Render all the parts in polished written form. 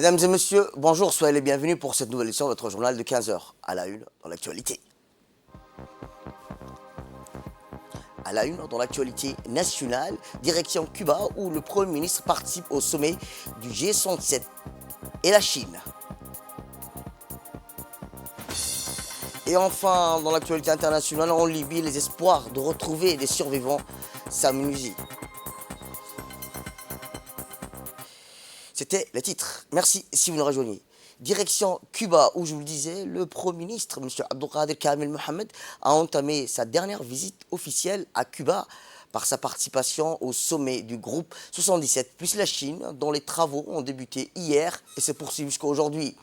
Mesdames et messieurs, bonjour, soyez les bienvenus pour cette nouvelle édition de votre journal de 15 heures. À la une, dans l'actualité. À la une, dans l'actualité nationale, direction Cuba, où le Premier ministre participe au sommet du G77 et la Chine. Et enfin, dans l'actualité internationale, en Libye, les espoirs de retrouver des survivants s'amenuisent. C'était le titre. Merci si vous nous rejoignez. Direction Cuba, où je vous le disais, le Premier ministre, M. Abdelkader Kamel Mohamed, a entamé sa dernière visite officielle à Cuba par sa participation au sommet du groupe 77 plus la Chine, dont les travaux ont débuté hier et se poursuivent jusqu'à aujourd'hui.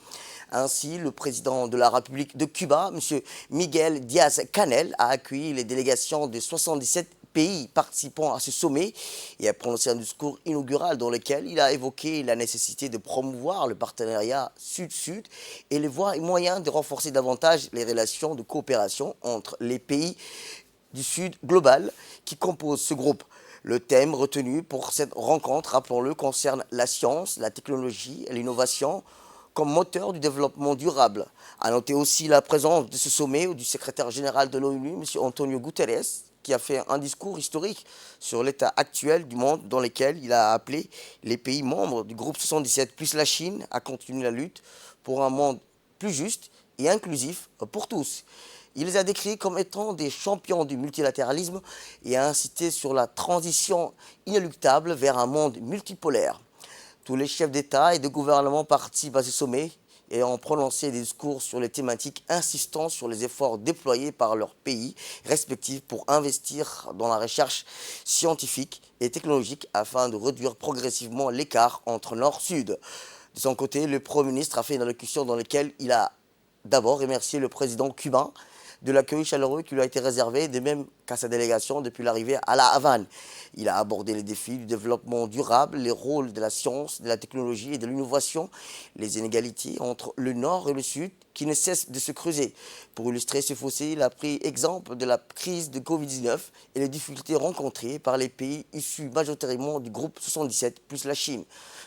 Ainsi, le président de la République de Cuba, M. Miguel Díaz-Canel, a accueilli les délégations de 77 pays participant à ce sommet et a prononcé un discours inaugural dans lequel il a évoqué la nécessité de promouvoir le partenariat Sud-Sud et les voies et moyens de renforcer davantage les relations de coopération entre les pays du Sud global qui composent ce groupe. Le thème retenu pour cette rencontre, rappelons-le, concerne la science, la technologie et l'innovation comme moteur du développement durable. A noter aussi la présence de ce sommet du secrétaire général de l'ONU, M. Antonio Guterres, qui a fait un discours historique sur l'état actuel du monde dans lequel il a appelé les pays membres du groupe 77 plus la Chine à continuer la lutte pour un monde plus juste et inclusif pour tous. Il les a décrits comme étant des champions du multilatéralisme et a incité sur la transition inéluctable vers un monde multipolaire. Tous les chefs d'État et de gouvernement participent à ce sommet et ont prononcé des discours sur les thématiques insistant sur les efforts déployés par leurs pays respectifs pour investir dans la recherche scientifique et technologique afin de réduire progressivement l'écart entre Nord-Sud. De son côté, le Premier ministre a fait une allocution dans laquelle il a d'abord remercié le président cubain de l'accueil chaleureux qui lui a été réservé, de même qu'à sa délégation depuis l'arrivée à La Havane. Il a abordé les défis du développement durable, les rôles de la science, de la technologie et de l'innovation, les inégalités entre le Nord et le Sud qui ne cessent de se creuser. Pour illustrer ce fossé, il a pris exemple de la crise de Covid-19 et les difficultés rencontrées par les pays issus majoritairement du groupe 77 plus la Chine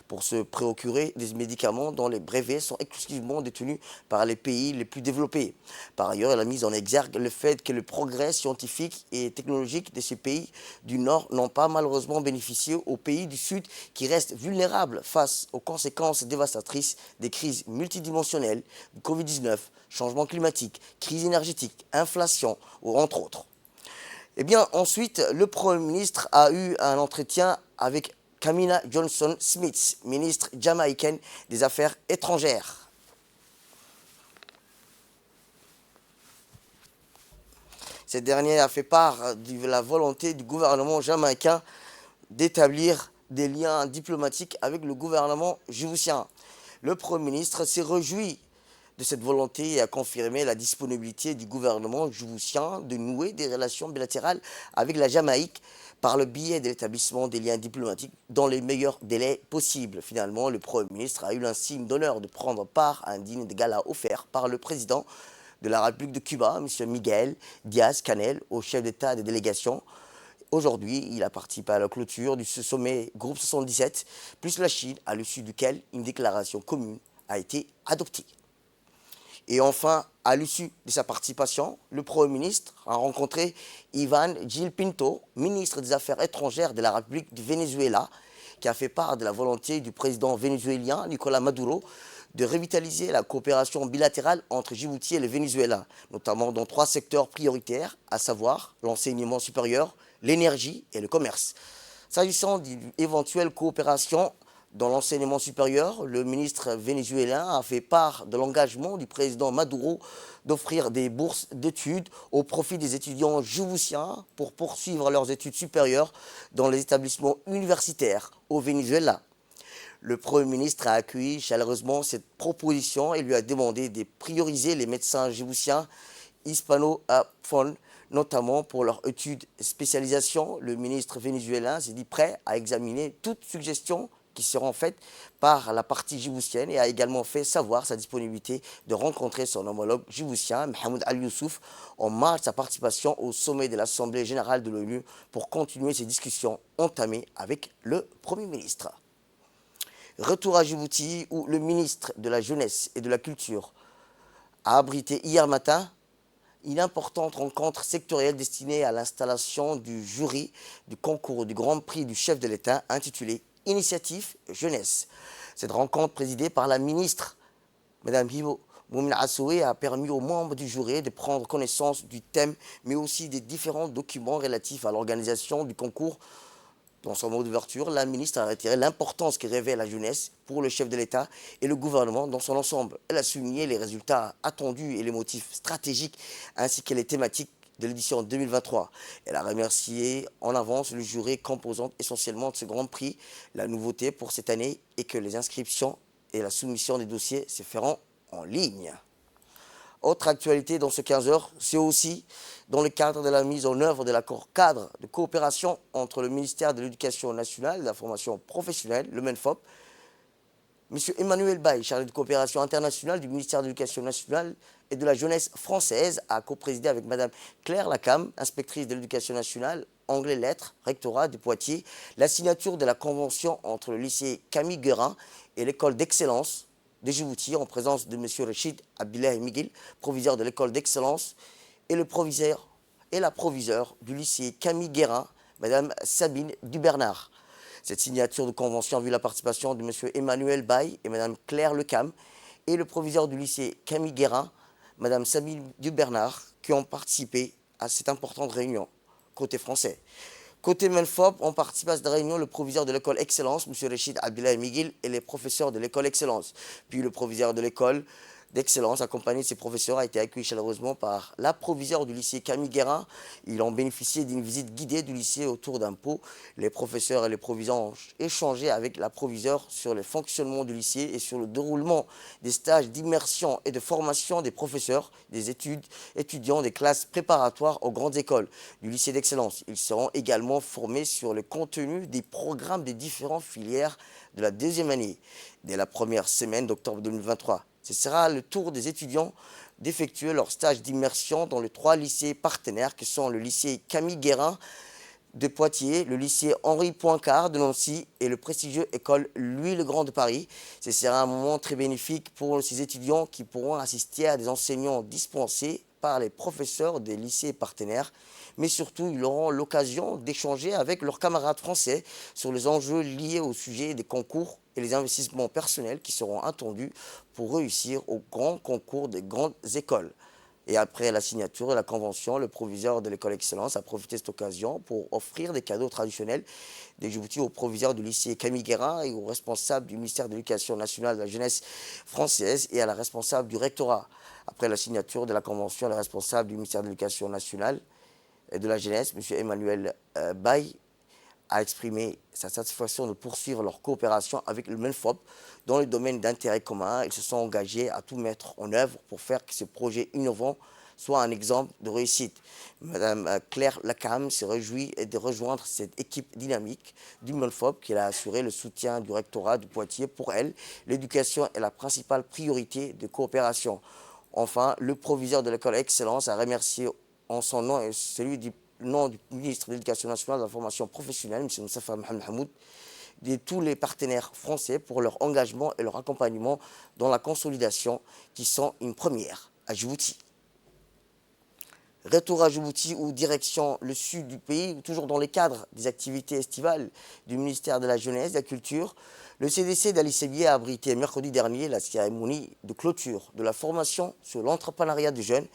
pour se procurer des médicaments dont les brevets sont exclusivement détenus par les pays les plus développés. Par ailleurs, il a mis en exergue le fait que le progrès scientifique et technologique de ces pays du Nord n'ont pas malheureusement bénéficié aux pays du Sud qui restent vulnérables face aux conséquences dévastatrices des crises multidimensionnelles, du Covid-19, changement climatique, crise énergétique, inflation, ou entre autres. Eh bien, ensuite, le Premier ministre a eu un entretien avec Kamina Johnson-Smith, ministre jamaïcaine des Affaires étrangères. Cette dernière a fait part de la volonté du gouvernement jamaïcain d'établir des liens diplomatiques avec le gouvernement djiboutien. Le Premier ministre s'est réjoui de cette volonté et a confirmé la disponibilité du gouvernement djiboutien de nouer des relations bilatérales avec la Jamaïque par le biais de l'établissement des liens diplomatiques dans les meilleurs délais possibles. Finalement, le Premier ministre a eu l'insigne d'honneur de prendre part à un dîner de gala offert par le président de la République de Cuba, M. Miguel Díaz-Canel, au chef d'État des délégations. Aujourd'hui, il a participé à la clôture du sommet groupe 77, plus la Chine, à l'issue duquel une déclaration commune a été adoptée. Et enfin, à l'issue de sa participation, le Premier ministre a rencontré Ivan Gil Pinto, ministre des Affaires étrangères de la République du Venezuela, qui a fait part de la volonté du président vénézuélien Nicolás Maduro de revitaliser la coopération bilatérale entre Djibouti et le Venezuela, notamment dans 3 secteurs prioritaires, à savoir l'enseignement supérieur, l'énergie et le commerce. S'agissant d'une éventuelle coopération dans l'enseignement supérieur, le ministre vénézuélien a fait part de l'engagement du président Maduro d'offrir des bourses d'études au profit des étudiants djiboutiens pour poursuivre leurs études supérieures dans les établissements universitaires au Venezuela. Le Premier ministre a accueilli chaleureusement cette proposition et lui a demandé de prioriser les médecins djiboutiens hispanophones, notamment pour leur étude et spécialisation. Le ministre vénézuélien s'est dit prêt à examiner toute suggestion qui seront faites par la partie djiboutienne et a également fait savoir sa disponibilité de rencontrer son homologue djiboutien, Mohamed Al-Youssouf, en marge de sa participation au sommet de l'Assemblée générale de l'ONU pour continuer ces discussions entamées avec le Premier ministre. Retour à Djibouti où le ministre de la Jeunesse et de la Culture a abrité hier matin une importante rencontre sectorielle destinée à l'installation du jury du concours du Grand Prix du chef de l'État intitulé Initiative Jeunesse. Cette rencontre présidée par la ministre, Mme Hibo Moumin Assoué, a permis aux membres du jury de prendre connaissance du thème, mais aussi des différents documents relatifs à l'organisation du concours. Dans son mot d'ouverture, la ministre a retiré l'importance que revêt la jeunesse pour le chef de l'État et le gouvernement dans son ensemble. Elle a souligné les résultats attendus et les motifs stratégiques ainsi que les thématiques de l'édition 2023. Elle a remercié en avance le jury composant essentiellement de ce Grand Prix. La nouveauté pour cette année est que les inscriptions et la soumission des dossiers se feront en ligne. Autre actualité dans ce 15 heures, c'est aussi dans le cadre de la mise en œuvre de l'accord cadre de coopération entre le ministère de l'Éducation nationale et de la formation professionnelle, le MENFOP. M. Emmanuel Baye, chargé de coopération internationale du ministère de l'Éducation nationale et de la jeunesse française, a coprésidé avec Mme Claire Lacam, inspectrice de l'Éducation nationale, anglais lettres, rectorat de Poitiers, la signature de la convention entre le lycée Camille Guérin et l'école d'excellence de Djibouti en présence de M. Rachid Abdullah Miguel, proviseur de l'école d'excellence, et la proviseure du lycée Camille Guérin, Mme Sabine Dubernard. Cette signature de convention a vu la participation de M. Emmanuel Baye et Mme Claire Lecam et le proviseur du lycée Camille Guérin, Mme Sabine Dubernard, qui ont participé à cette importante réunion côté français. Côté MENFOP, ont participé à cette réunion le proviseur de l'école Excellence, M. Rachid Abdullah Miguel, et les professeurs de l'école Excellence. Puis le proviseur de l'école d'Excellence, accompagné de ses professeurs, a été accueilli chaleureusement par la proviseure du lycée Camille Guérin. Ils ont bénéficié d'une visite guidée du lycée autour d'un pot. Les professeurs et les proviseurs ont échangé avec la proviseure sur le fonctionnement du lycée et sur le déroulement des stages d'immersion et de formation des professeurs, des étudiants des classes préparatoires aux grandes écoles du lycée d'Excellence. Ils seront également formés sur le contenu des programmes des différentes filières de la deuxième année, dès la première semaine d'octobre 2023. Ce sera le tour des étudiants d'effectuer leur stage d'immersion dans les 3 lycées partenaires que sont le lycée Camille Guérin de Poitiers, le lycée Henri Poincaré de Nancy et le prestigieux école Louis-le-Grand de Paris. Ce sera un moment très bénéfique pour ces étudiants qui pourront assister à des enseignements dispensés par les professeurs des lycées partenaires, mais surtout ils auront l'occasion d'échanger avec leurs camarades français sur les enjeux liés au sujet des concours et les investissements personnels qui seront attendus pour réussir au grand concours des grandes écoles. Et après la signature de la convention, le proviseur de l'école Excellence a profité de cette occasion pour offrir des cadeaux traditionnels des Djibouti au proviseur du lycée Camille Guérin et au responsable du ministère de l'Éducation nationale et de la jeunesse française et à la responsable du rectorat. Après la signature de la convention, le responsable du ministère de l'Éducation nationale et de la jeunesse, M. Emmanuel Baye, a exprimé sa satisfaction de poursuivre leur coopération avec le MENFOP dans le domaine d'intérêt commun. Ils se sont engagés à tout mettre en œuvre pour faire que ce projet innovant soit un exemple de réussite. Mme Claire Lacam se réjouit de rejoindre cette équipe dynamique du MENFOP qui a assuré le soutien du rectorat de Poitiers. Pour elle, l'éducation est la principale priorité de coopération. Enfin, le proviseur de l'école Excellence a remercié en son nom et celui du nom du ministre de l'Éducation nationale et de la formation professionnelle, M. Moussafa Mohamed Hamoud, de tous les partenaires français pour leur engagement et leur accompagnement dans la consolidation qui sont une première à Djibouti. Retour à Djibouti ou direction le sud du pays, toujours dans le cadre des activités estivales du ministère de la Jeunesse et de la Culture, le CDC d'Ali Sébié a abrité mercredi dernier la cérémonie de clôture de la formation sur l'entrepreneuriat des jeunes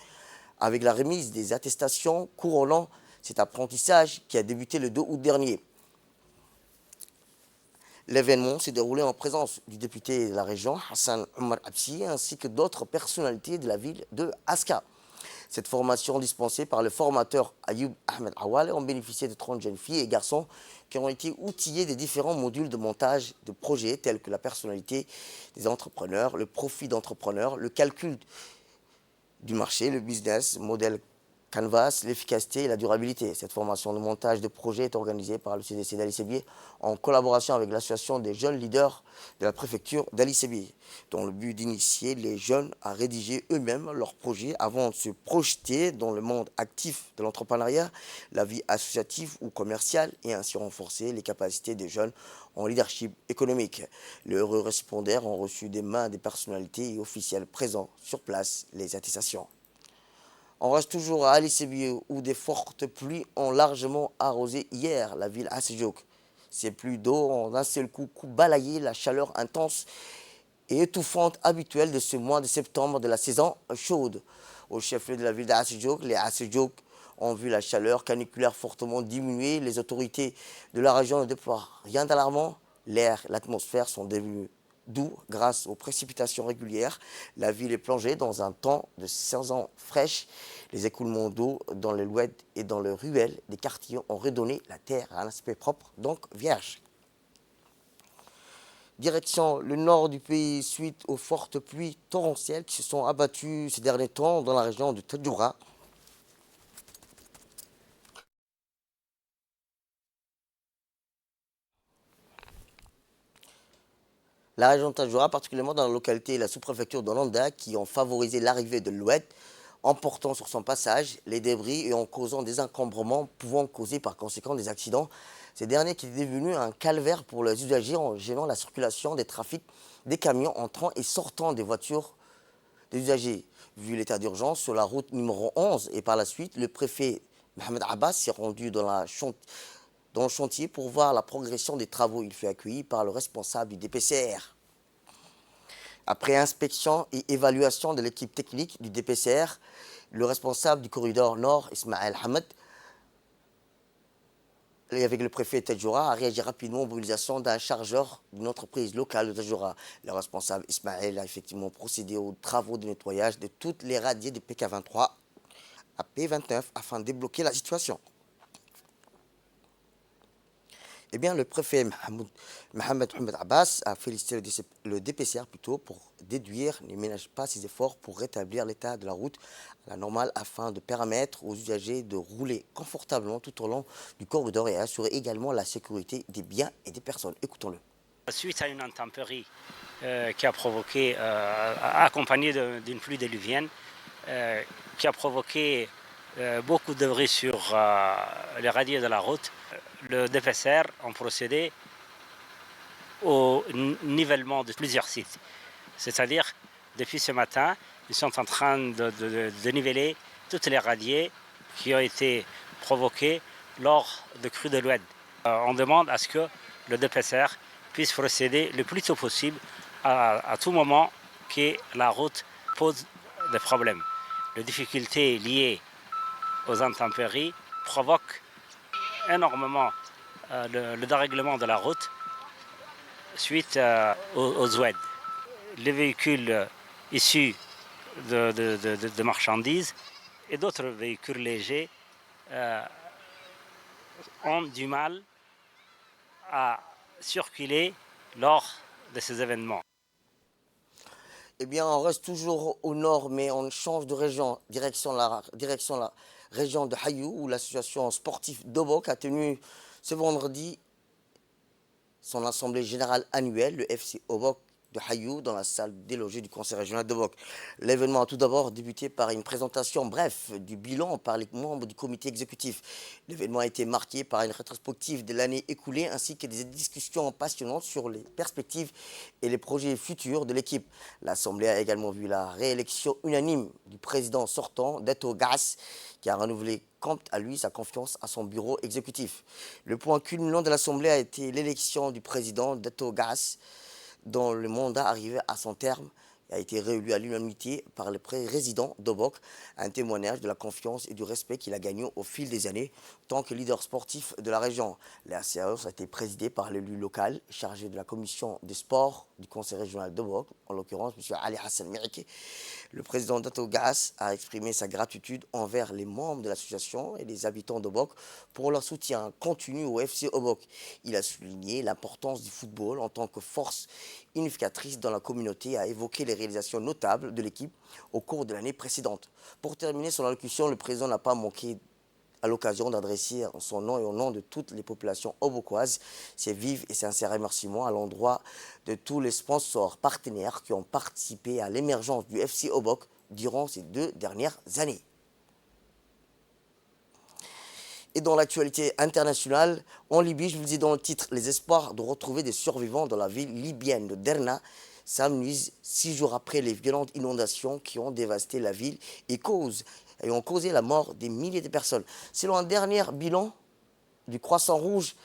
avec la remise des attestations couronnant cet apprentissage qui a débuté le 2 août dernier. L'événement s'est déroulé en présence du député de la région, Hassan Omar Absi, ainsi que d'autres personnalités de la ville de Aska. Cette formation dispensée par le formateur Ayoub Ahmed Awale ont bénéficié de 30 jeunes filles et garçons qui ont été outillés des différents modules de montage de projets tels que la personnalité des entrepreneurs, le profit d'entrepreneur, le calcul du marché, le business model Canvas, l'efficacité et la durabilité. Cette formation de montage de projet est organisée par le CDC d'Ali Sébié en collaboration avec l'association des jeunes leaders de la préfecture d'Ali Sébié, dans le but d'initier les jeunes à rédiger eux-mêmes leurs projets avant de se projeter dans le monde actif de l'entrepreneuriat, la vie associative ou commerciale et ainsi renforcer les capacités des jeunes en leadership économique. Les heureux récipiendaires ont reçu des mains des personnalités et officiels présents sur place les attestations. On reste toujours à Ali Sébié où des fortes pluies ont largement arrosé hier la ville Assejouk. Ces pluies d'eau ont d'un seul coup balayé la chaleur intense et étouffante habituelle de ce mois de septembre de la saison chaude. Au chef-lieu de la ville d'Assejouk, les Assejouk ont vu la chaleur caniculaire fortement diminuer. Les autorités de la région ne déploient rien d'alarmant. L'air et l'atmosphère sont devenus doux grâce aux précipitations régulières. La ville est plongée dans un temps de saison fraîche. Les écoulements d'eau dans les louettes et dans les ruelles des quartiers ont redonné la terre à un aspect propre, donc vierge. Direction le nord du pays suite aux fortes pluies torrentielles qui se sont abattues ces derniers temps dans la région de Tadjoura. La région de Tadjoura, particulièrement dans la localité et la sous-préfecture de Landa, qui ont favorisé l'arrivée de l'oued, emportant sur son passage les débris et en causant des encombrements pouvant causer par conséquent des accidents. Ces derniers qui est devenu un calvaire pour les usagers en gênant la circulation des trafics des camions entrant et sortant des voitures des usagers. Vu l'état d'urgence sur la route numéro 11 et par la suite, le préfet Mohamed Abbas s'est rendu dans le chantier pour voir la progression des travaux. Il fut accueilli par le responsable du DPCR. Après inspection et évaluation de l'équipe technique du DPCR, le responsable du corridor nord, Ismaël Hamad, et avec le préfet Tadjoura, a réagi rapidement aux mobilisations d'un chargeur d'une entreprise locale de Tadjoura. Le responsable Ismaël a effectivement procédé aux travaux de nettoyage de toutes les radiers de PK23 à P29 afin de débloquer la situation. Eh bien, le préfet Mohamed Abbas a félicité le DPCR plutôt pour déduire ne ménage pas ses efforts pour rétablir l'état de la route à la normale afin de permettre aux usagers de rouler confortablement tout au long du corridor et assurer également la sécurité des biens et des personnes. Écoutons-le. Suite à une intempérie qui a provoqué, accompagnée d'une pluie diluvienne, qui a provoqué beaucoup de débris sur les radiers de la route, le DPCR a procédé au nivellement de plusieurs sites. C'est-à-dire, depuis ce matin, ils sont en train de niveler toutes les radiers qui ont été provoquées lors de crues de l'Oued. On demande à ce que le DPCR puisse procéder le plus tôt possible à tout moment que la route pose des problèmes. Les difficultés liées aux intempéries provoquent énormément le dérèglement de la route suite aux oueds. Les véhicules issus de marchandises et d'autres véhicules légers ont du mal à circuler lors de ces événements. Eh bien, on reste toujours au nord, mais on change de région, direction la région de Hayou, où l'association sportive Dobok a tenu ce vendredi son assemblée générale annuelle, le FC Obok de Hayou, dans la salle délogée du conseil régional de Bok. L'événement a tout d'abord débuté par une présentation bref du bilan par les membres du comité exécutif. L'événement a été marqué par une rétrospective de l'année écoulée ainsi que des discussions passionnantes sur les perspectives et les projets futurs de l'équipe. L'assemblée a également vu la réélection unanime du président sortant, Dato Gas, qui a renouvelé quant à lui sa confiance à son bureau exécutif. Le point culminant de l'Assemblée a été l'élection du président Dato Gas, dont le mandat arrivait à son terme et a été réélu à l'unanimité par le président d'Obok, un témoignage de la confiance et du respect qu'il a gagné au fil des années en tant que leader sportif de la région. La séance a été présidée par l'élu local chargé de la commission des sports du conseil régional d'Obok, en l'occurrence M. Ali Hassan Miriki. Le président d'Atogas a exprimé sa gratitude envers les membres de l'association et les habitants d'Obok pour leur soutien continu au FC Obok. Il a souligné l'importance du football en tant que force unificatrice dans la communauté et a évoqué les réalisations notables de l'équipe au cours de l'année précédente. Pour terminer son allocution, le président n'a pas manqué à l'occasion d'adresser en son nom et au nom de toutes les populations obokoises ses vifs et sincères remerciements à l'endroit de tous les sponsors partenaires qui ont participé à l'émergence du FC Obok durant ces 2 dernières années. Et dans l'actualité internationale, en Libye, je vous dis dans le titre, les espoirs de retrouver des survivants dans la ville libyenne de Derna s'amenuisent 6 jours après les violentes inondations qui ont dévasté la ville et ont causé la mort des milliers de personnes. Selon un dernier bilan du Croissant Rouge,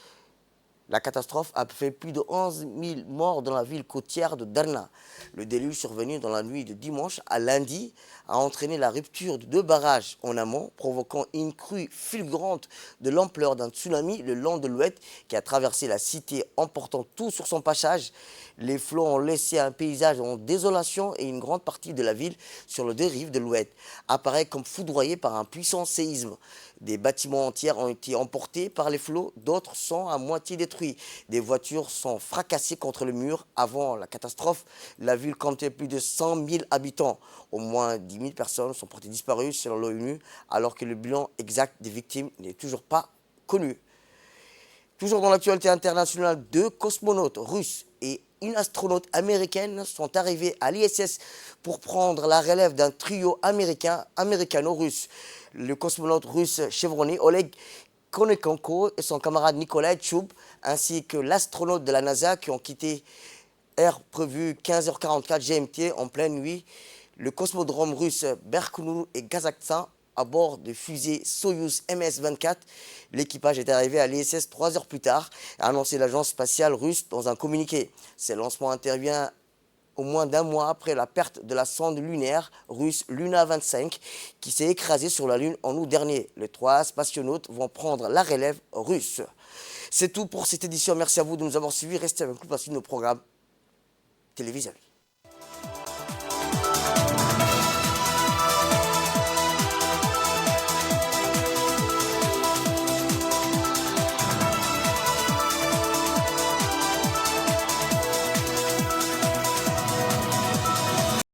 la catastrophe a fait plus de 11 000 morts dans la ville côtière de Derna. Le déluge survenu dans la nuit de dimanche à lundi a entraîné la rupture de 2 barrages en amont, provoquant une crue fulgurante de l'ampleur d'un tsunami le long de l'Oued qui a traversé la cité, emportant tout sur son passage. Les flots ont laissé un paysage en désolation et une grande partie de la ville sur les 2 rives de l'Oued apparaît comme foudroyée par un puissant séisme. Des bâtiments entiers ont été emportés par les flots, d'autres sont à moitié détruits. Des voitures sont fracassées contre le mur. Avant la catastrophe, la ville comptait plus de 100 000 habitants. Au moins 10 000 personnes sont portées disparues selon l'ONU, alors que le bilan exact des victimes n'est toujours pas connu. Toujours dans l'actualité internationale, 2 cosmonautes russes et une astronaute américaine sont arrivés à l'ISS pour prendre la relève d'un trio américano-russe. Le cosmonaute russe chevronné Oleg Kononenko et son camarade Nikolai Tchoub, ainsi que l'astronaute de la NASA qui ont quitté heure prévue 15h44 GMT en pleine nuit, le cosmodrome russe Baïkonour et Kazakhstan à bord de fusée Soyouz MS-24. L'équipage est arrivé à l'ISS 3 heures plus tard, a annoncé l'agence spatiale russe dans un communiqué. Ce lancement intervient au moins d'1 mois après la perte de la sonde lunaire russe Luna 25 qui s'est écrasée sur la Lune en août dernier. Les 3 spationautes vont prendre la relève russe. C'est tout pour cette édition. Merci à vous de nous avoir suivis. Restez avec nous pour la suite de nos programmes télévisuels.